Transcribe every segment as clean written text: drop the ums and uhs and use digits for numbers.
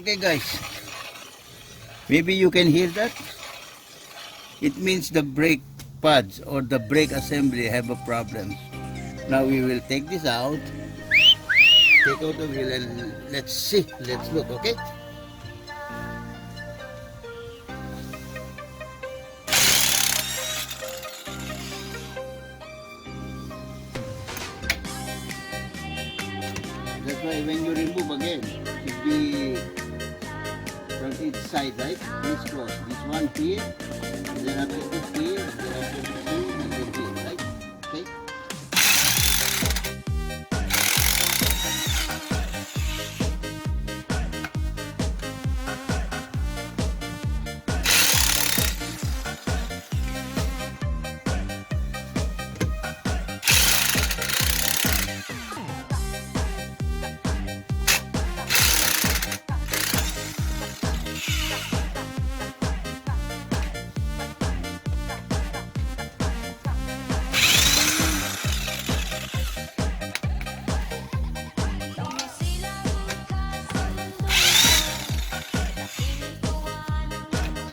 Okay guys, maybe you can hear that. It means the brake pads or the brake assembly have a problem. Now we will take this out, take out the wheel, and let's see, let's look. Okay, that's why when you remove again, it be from each side, right? This close, this one here, and then after this here, and then after this here, and then here, right? Okay.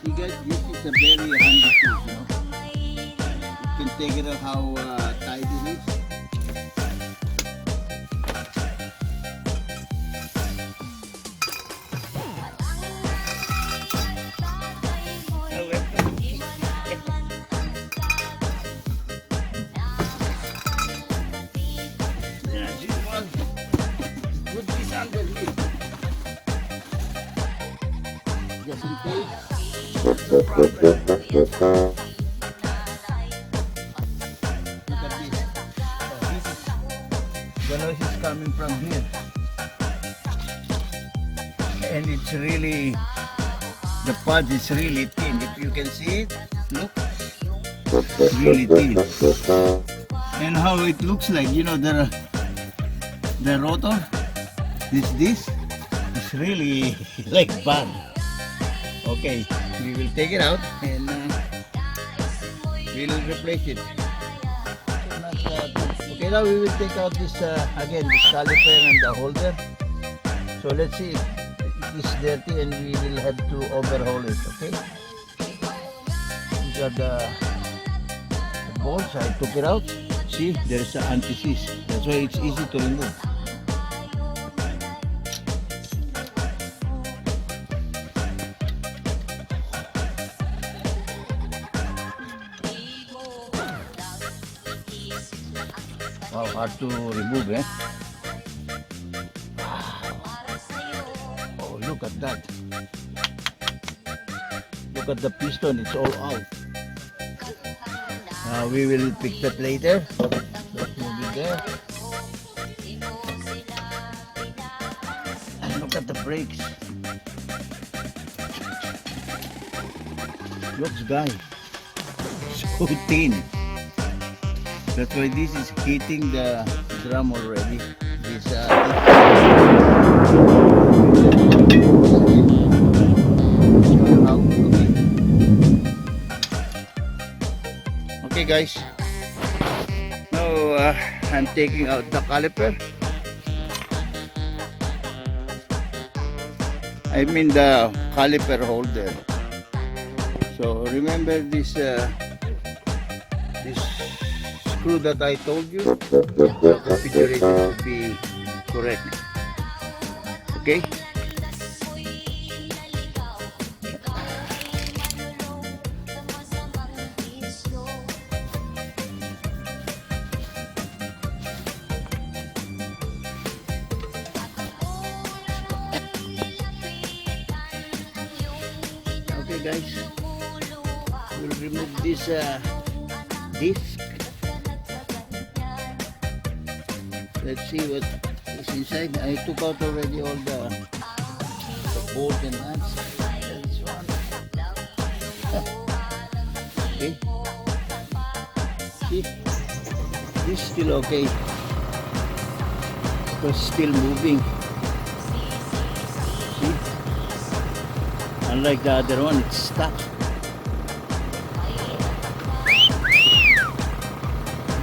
See guys, this is a very handy tool, you know. You can take it out how tight it is. Yeah, this one, put this underneath, just in case. No problem. Look at this. The noise is coming from here. And it's really, the pad is really thin. If you can see it, look, really thin. And how it looks like, you know, the rotor, this is really like bad. Okay, we will take it out and we will replace it. Okay, now we will take out this again, this caliper and the holder. So let's see if it is dirty and we will have to overhaul it. Okay, these are the bolts. I took it out. See, there's an anti-seize. That's why it's easy to remove. Wow, hard to remove, eh? Oh, look at that. Look at the piston, it's all out. We will pick that later. Let's move it there. And look at the brakes. Looks, guys, so thin. That's why this is hitting the drum already. Okay guys, now I'm taking out the caliper. I mean the caliper holder. So remember this screw that I told you, the configuration should be correct. Okay? Okay guys, we'll remove this disc. Let's see what is inside. I took out already all the bolts and nuts. This one. Okay. See, this is still okay. It's still moving. See, unlike the other one, it's stuck.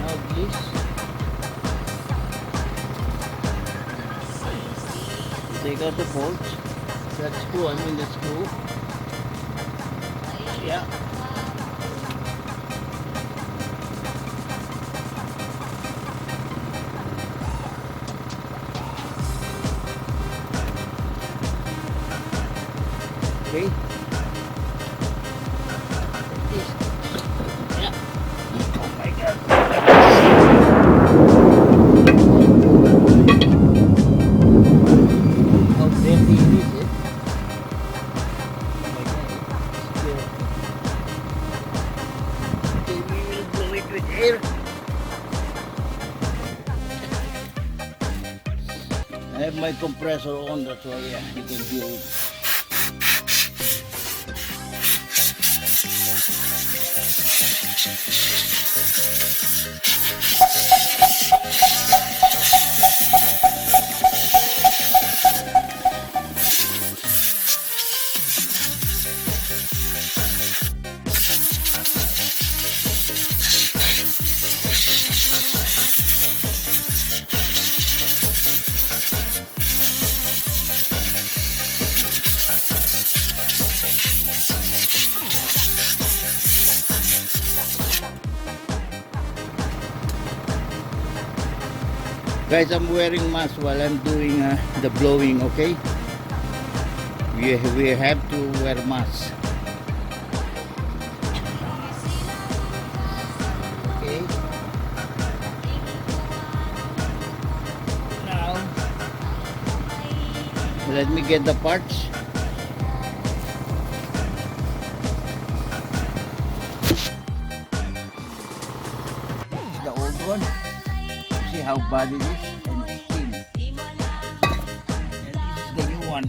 Now this. Take out the bolts. That screw, I mean the screw. Yeah. Okay. Yeah. Oh my God. How dirty it is, eh? Oh my God. It's dirty. Okay, we will blow it with air. I have my compressor on, that's why you can hear it. Guys, I'm wearing mask while I'm doing the blowing, okay? We have to wear mask. Okay. Now, let me get the parts. The old one. See how bad it is and thin. And this is the new one.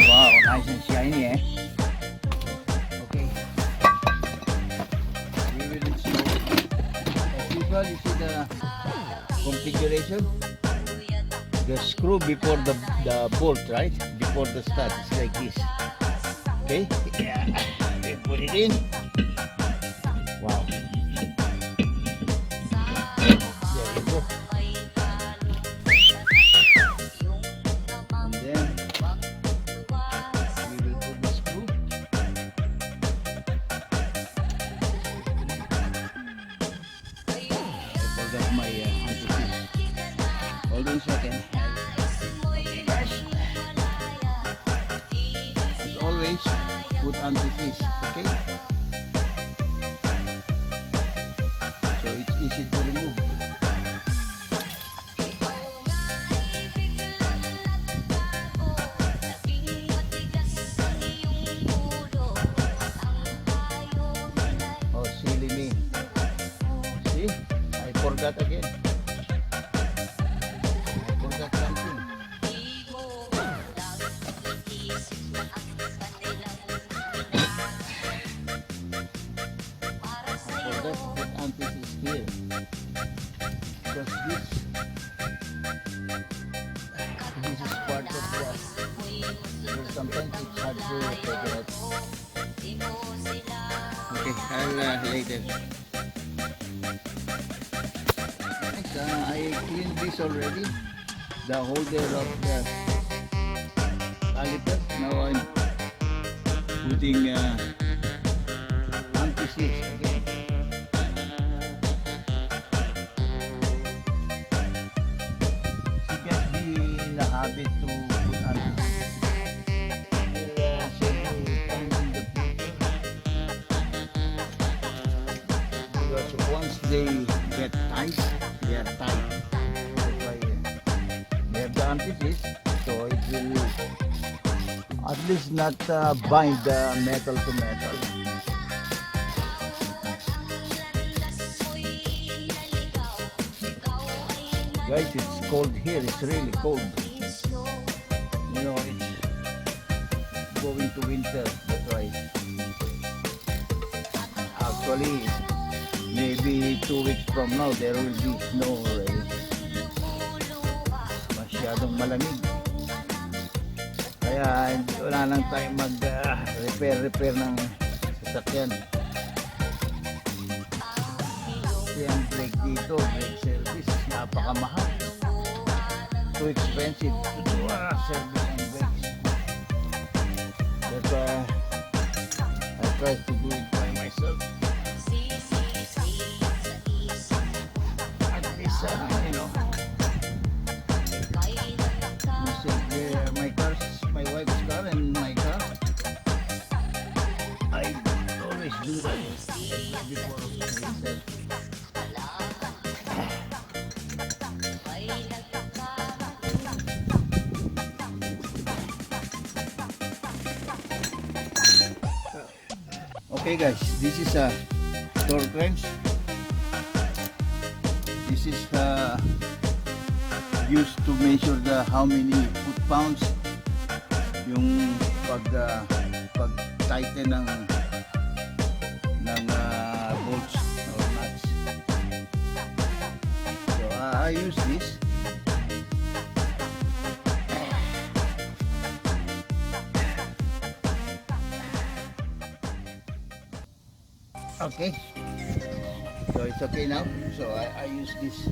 Wow, nice and shiny, eh? Okay. We will install it. As usual, you see the configuration. The screw before the bolt, right? Before the stud. It's like this. Okay? We put it in. Wow. Hold on a second. Okay, guys. As always, put antifreeze, okay? So it's easy to remove. Oh, silly me. See? I forgot again. Here, because this is part of the, sometimes it's hard to take it out. Okay, I'll later. I cleaned this already, the holder of the caliper. Now I'm putting anti-seize again. Habit to put anti-seize. Because once they get tight, they are tight. That's why they have the anti-seize, so it will at least not bind the metal to metal. Guys, it's cold here. It's really cold. You know, it's going to winter. That's why. Actually, maybe 2 weeks from now, there will be snow already. Masyadong malamig. Kaya wala lang tayong mag-repair ng sasakyan. Kasi ang brake dito, brake service, napakamahal. Too expensive to do service and brakes. try to do it by myself. At least, you know, my cars, my wife's car and my car. I always do that before myself. Okay guys, this is a torque wrench. This is used to measure the how many foot-pounds yung pag tighten ng bolts or nuts. So I use this. Okay, so it's okay now. So I use this